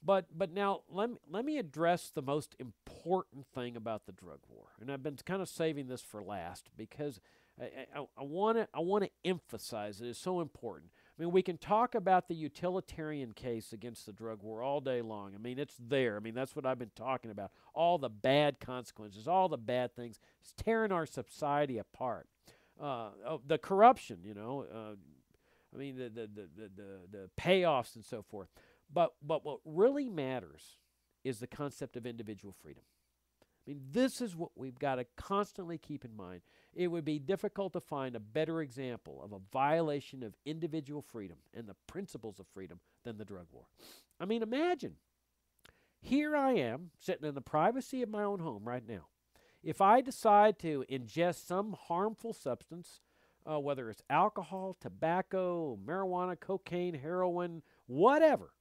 But now let me address the most important thing about the drug war, and I've been kind of saving this for last because I want to emphasize it. It's so important. I mean, we can talk about the utilitarian case against the drug war all day long. I mean, it's there. I mean, that's what I've been talking about. All the bad consequences, all the bad things. It's tearing our society apart. The corruption, I mean, the payoffs and so forth. But what really matters is the concept of individual freedom. I mean, this is what we've got to constantly keep in mind. It would be difficult to find a better example of a violation of individual freedom and the principles of freedom than the drug war. I mean, imagine, here I am sitting in the privacy of my own home right now. If I decide to ingest some harmful substance, whether it's alcohol, tobacco, marijuana, cocaine, heroin, whatever,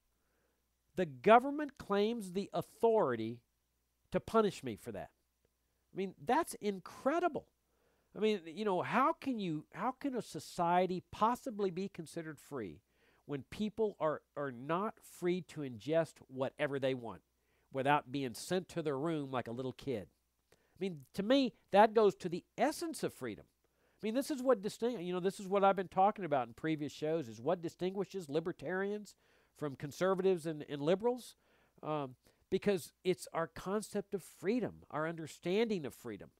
the government claims the authority to punish me for that. I mean, that's incredible. I mean, how can a society possibly be considered free when people are not free to ingest whatever they want without being sent to their room like a little kid? I mean, to me, that goes to the essence of freedom. I mean, this is what this is what I've been talking about in previous shows, is what distinguishes libertarians from conservatives and liberals, because it's our concept of freedom, our understanding of freedom,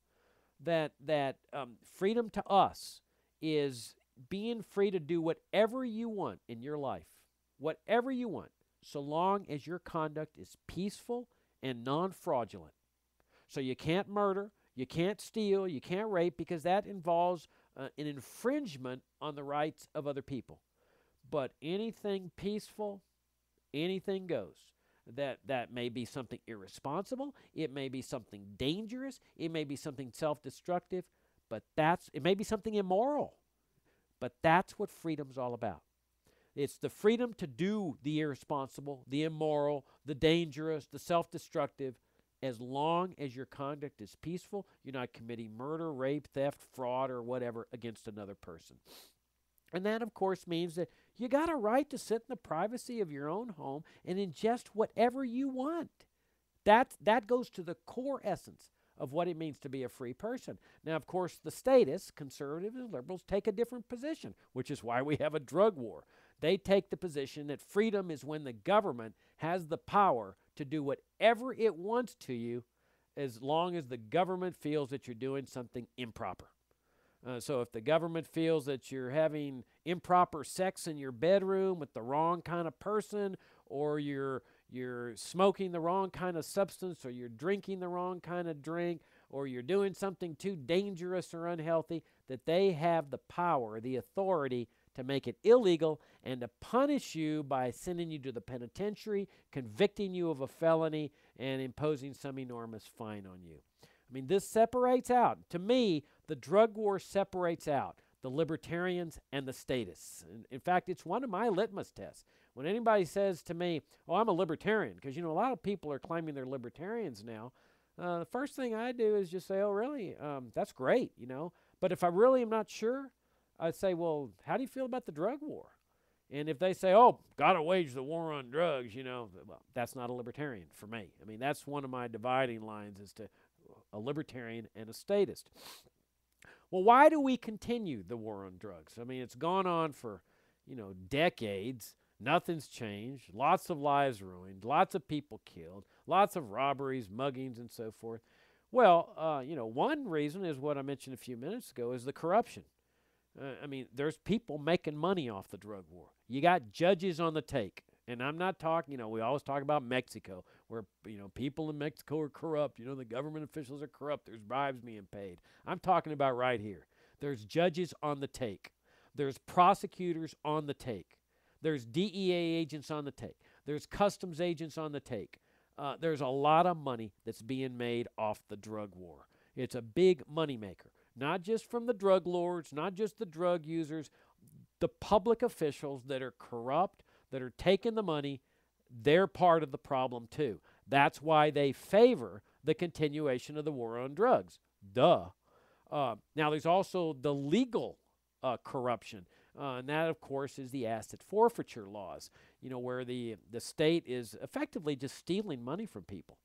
that freedom to us is being free to do whatever you want in your life, whatever you want, so long as your conduct is peaceful and non-fraudulent. So you can't murder, you can't steal, you can't rape, because that involves an infringement on the rights of other people. But anything peaceful, anything goes. That may be something irresponsible, it may be something dangerous, it may be something self-destructive, but it may be something immoral. But that's what freedom's all about. It's the freedom to do the irresponsible, the immoral, the dangerous, the self-destructive, as long as your conduct is peaceful. You're not committing murder, rape, theft, fraud, or whatever against another person. And that, of course, means that you got a right to sit in the privacy of your own home and ingest whatever you want. That goes to the core essence of what it means to be a free person. Now, of course, the statists, conservatives and liberals, take a different position, which is why we have a drug war. They take the position that freedom is when the government has the power to do whatever it wants to you, as long as the government feels that you're doing something improper. So if the government feels that you're having improper sex in your bedroom with the wrong kind of person, or you're smoking the wrong kind of substance, or you're drinking the wrong kind of drink, or you're doing something too dangerous or unhealthy, that they have the power, the authority to make it illegal and to punish you by sending you to the penitentiary, convicting you of a felony, and imposing some enormous fine on you. I mean, this separates out. To me, the drug war separates out the libertarians and the statists. In fact, it's one of my litmus tests. When anybody says to me, oh, I'm a libertarian, because, a lot of people are claiming they're libertarians now, the first thing I do is just say, oh, really? That's great, But if I really am not sure, I'd say, well, how do you feel about the drug war? And if they say, oh, got to wage the war on drugs, well, that's not a libertarian for me. I mean, that's one of my dividing lines as to a libertarian and a statist. Well, why do we continue the war on drugs? I mean, it's gone on for, decades. Nothing's changed. Lots of lives ruined. Lots of people killed. Lots of robberies, muggings, and so forth. Well, one reason is what I mentioned a few minutes ago is the corruption. I mean, there's people making money off the drug war. You got judges on the take. And I'm not talking, we always talk about Mexico, where, people in Mexico are corrupt. The government officials are corrupt. There's bribes being paid. I'm talking about right here. There's judges on the take. There's prosecutors on the take. There's DEA agents on the take. There's customs agents on the take. There's a lot of money that's being made off the drug war. It's a big moneymaker, not just from the drug lords, not just the drug users, the public officials that are corrupt, that are taking the money, they're part of the problem too. That's why they favor the continuation of the war on drugs. Duh. Now, there's also the legal corruption, and that, of course, is the asset forfeiture laws, where the state is effectively just stealing money from people.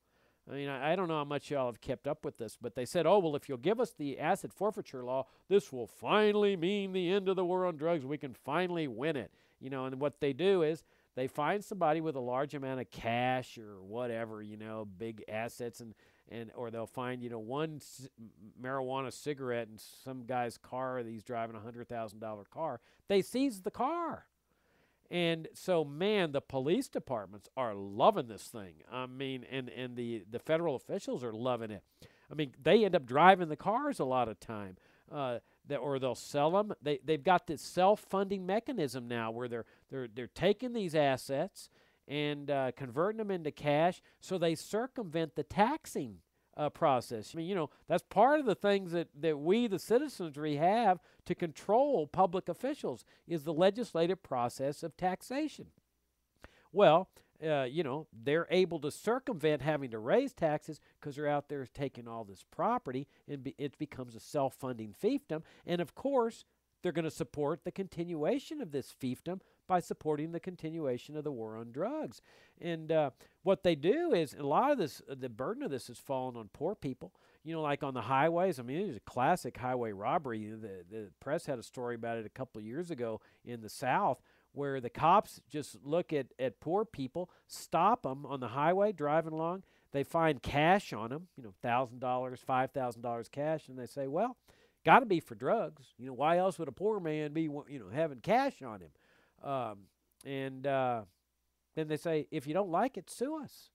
I mean, I don't know how much y'all have kept up with this, but they said, oh, well, if you'll give us the asset forfeiture law, this will finally mean the end of the war on drugs. We can finally win it. And what they do is they find somebody with a large amount of cash or whatever, big assets, or they'll find, one marijuana cigarette in some guy's car that he's driving a $100,000 car. They seize the car. And so, man, the police departments are loving this thing. I mean, and the federal officials are loving it. I mean, they end up driving the cars a lot of time. Or they'll sell them. They've got this self-funding mechanism now where they're taking these assets and converting them into cash, so they circumvent the taxing process. I mean, that's part of the things that we, the citizenry, have to control public officials is the legislative process of taxation. Well, they're able to circumvent having to raise taxes because they're out there taking all this property, and it becomes a self-funding fiefdom. And, of course, they're going to support the continuation of this fiefdom by supporting the continuation of the war on drugs. And what they do is a lot of this, the burden of this is falling on poor people. Like on the highways. I mean, it was a classic highway robbery. The press had a story about it a couple of years ago in the South, where the cops just look at poor people, stop them on the highway driving along. They find cash on them, $1,000, $5,000 cash, and they say, well, got to be for drugs. Why else would a poor man be, having cash on him? Then they say, if you don't like it, sue us.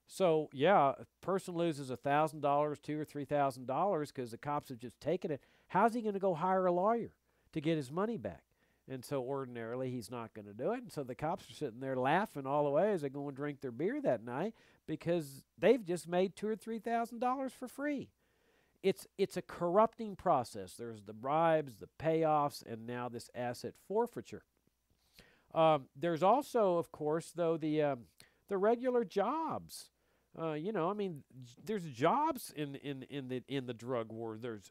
So, yeah, a person loses $1,000, $2,000 or $3,000 because the cops have just taken it. How's he going to go hire a lawyer to get his money back? And so ordinarily he's not going to do it. And so the cops are sitting there laughing all the way as they go and drink their beer that night because they've just made $2,000 or $3,000 for free. It's a corrupting process. There's the bribes, the payoffs, and now this asset forfeiture. There's also, of course, though, the regular jobs. There's jobs in the drug war. There's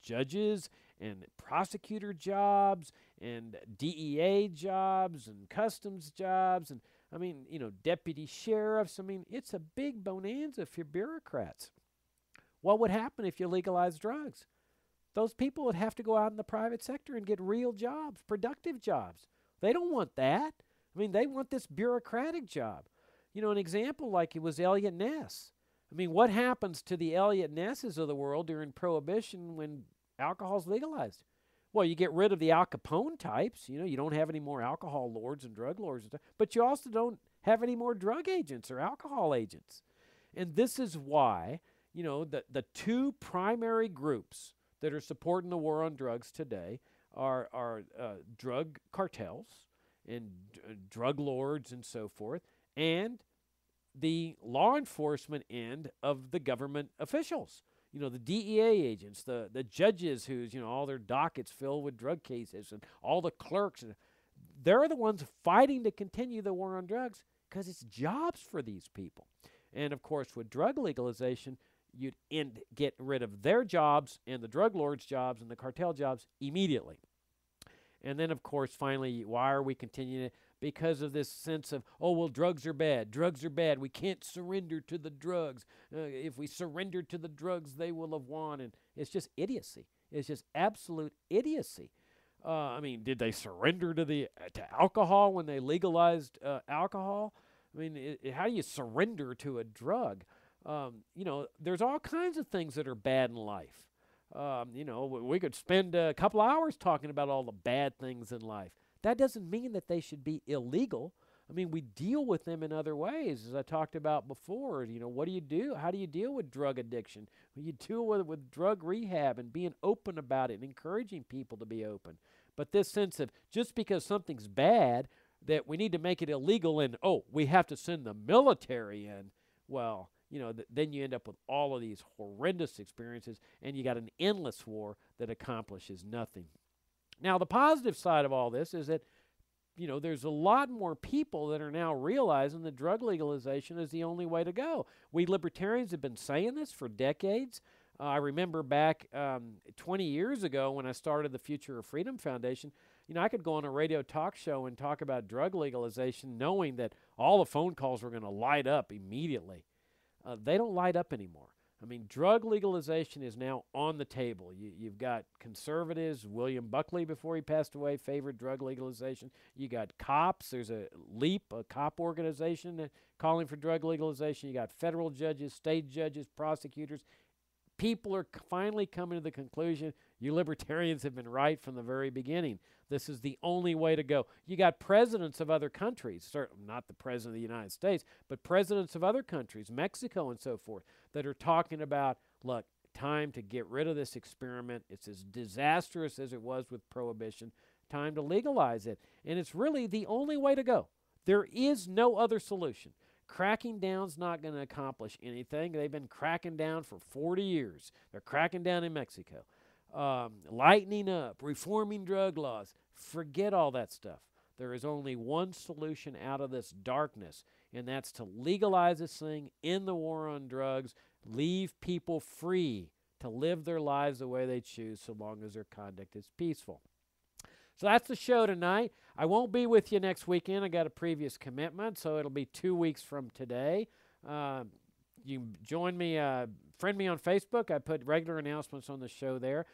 judges and prosecutor jobs and DEA jobs and customs jobs and deputy sheriffs. It's a big bonanza for bureaucrats. What would happen if you legalize drugs? Those people would have to go out in the private sector and get real jobs, productive jobs. They don't want that. They want this bureaucratic job. An example like it was Elliot Ness. What happens to the Elliot Nesses of the world during Prohibition when alcohol's legalized. Well, you get rid of the Al Capone types. You know, you don't have any more alcohol lords and drug lords and stuff, but you also don't have any more drug agents or alcohol agents. And this is why, you know, the two primary groups that are supporting the war on drugs today are drug cartels and drug lords and so forth, and the law enforcement end of the government officials. You know, the DEA agents, the judges whose, you know, all their dockets filled with drug cases, and all the clerks. And they're the ones fighting to continue the war on drugs because it's jobs for these people. And, of course, with drug legalization, you'd get rid of their jobs and the drug lords' jobs and the cartel jobs immediately. And then, of course, finally, why are we continuing it? Because of this sense of, oh, well, drugs are bad. Drugs are bad. We can't surrender to the drugs. If we surrender to the drugs, they will have won. And it's just idiocy. It's just absolute idiocy. I mean, did they surrender to alcohol when they legalized alcohol? I mean, how do you surrender to a drug? You know, there's all kinds of things that are bad in life. You know, we could spend a couple hours talking about all the bad things in life. That doesn't mean that they should be illegal. I mean, we deal with them in other ways, as I talked about before. You know, what do you do? How do you deal with drug addiction? Well, you deal with drug rehab and being open about it and encouraging people to be open. But this sense of just because something's bad, that we need to make it illegal and, oh, we have to send the military in, well, you know, then you end up with all of these horrendous experiences, and you got an endless war that accomplishes nothing. Now, the positive side of all this is that, you know, there's a lot more people that are now realizing that drug legalization is the only way to go. We libertarians have been saying this for decades. I remember back 20 years ago when I started the Future of Freedom Foundation, you know, I could go on a radio talk show and talk about drug legalization knowing that all the phone calls were going to light up immediately. They don't light up anymore. I mean, drug legalization is now on the table. You've got conservatives. William Buckley, before he passed away, favored drug legalization. You got cops. There's a LEAP, a cop organization, calling for drug legalization. You got federal judges, state judges, prosecutors. People are finally coming to the conclusion you libertarians have been right from the very beginning. This is the only way to go. You got presidents of other countries, certainly not the president of the United States, but presidents of other countries, Mexico and so forth, that are talking about, look, time to get rid of this experiment. It's as disastrous as it was with prohibition. Time to legalize it. And it's really the only way to go. There is no other solution. Cracking down's not going to accomplish anything. They've been cracking down for 40 years. They're cracking down in Mexico. Lightening up, reforming drug laws. Forget all that stuff. There is only one solution out of this darkness, and that's to legalize this thing, end the war on drugs, leave people free to live their lives the way they choose so long as their conduct is peaceful. So that's the show tonight. I won't be with you next weekend. I got a previous commitment, so it'll be 2 weeks from today. You can join me, friend me on Facebook. I put regular announcements on the show there.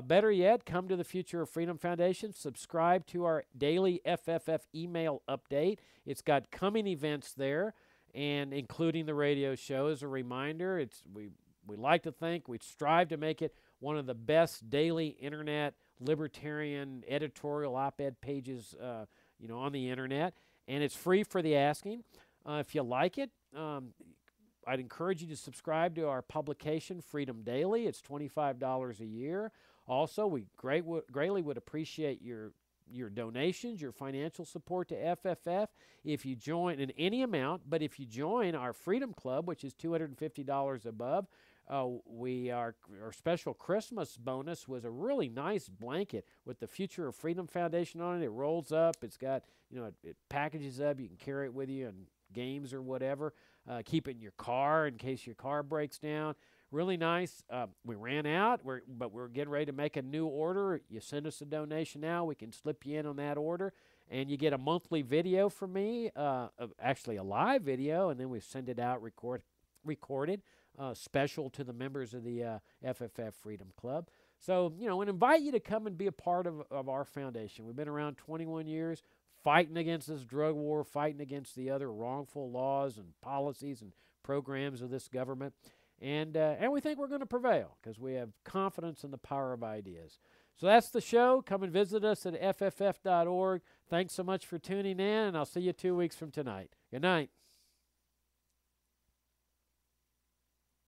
Better yet, come to the Future of Freedom Foundation. Subscribe to our daily FFF email update. It's got coming events there, and including the radio show as a reminder. We like to think, we strive to make it one of the best daily internet libertarian editorial op-ed pages on the internet, and it's free for the asking. If you like it, I'd encourage you to subscribe to our publication, Freedom Daily. It's $25 a year. Also, we greatly would appreciate your donations, your financial support to FFF. If you join in any amount, but if you join our Freedom Club, which is $250 above, our special Christmas bonus was a really nice blanket with the Future of Freedom Foundation on it. It rolls up. It's got, it packages up. You can carry it with you in games or whatever. Keep it in your car in case your car breaks down. Really nice. We ran out, but we're getting ready to make a new order. You send us a donation now. We can slip you in on that order. And you get a monthly video from me, actually a live video, and then we send it out recorded. Special to the members of the FFF Freedom Club. So, and invite you to come and be a part of our foundation. We've been around 21 years fighting against this drug war, fighting against the other wrongful laws and policies and programs of this government. And we think we're going to prevail because we have confidence in the power of ideas. So that's the show. Come and visit us at fff.org. Thanks so much for tuning in, and I'll see you 2 weeks from tonight. Good night.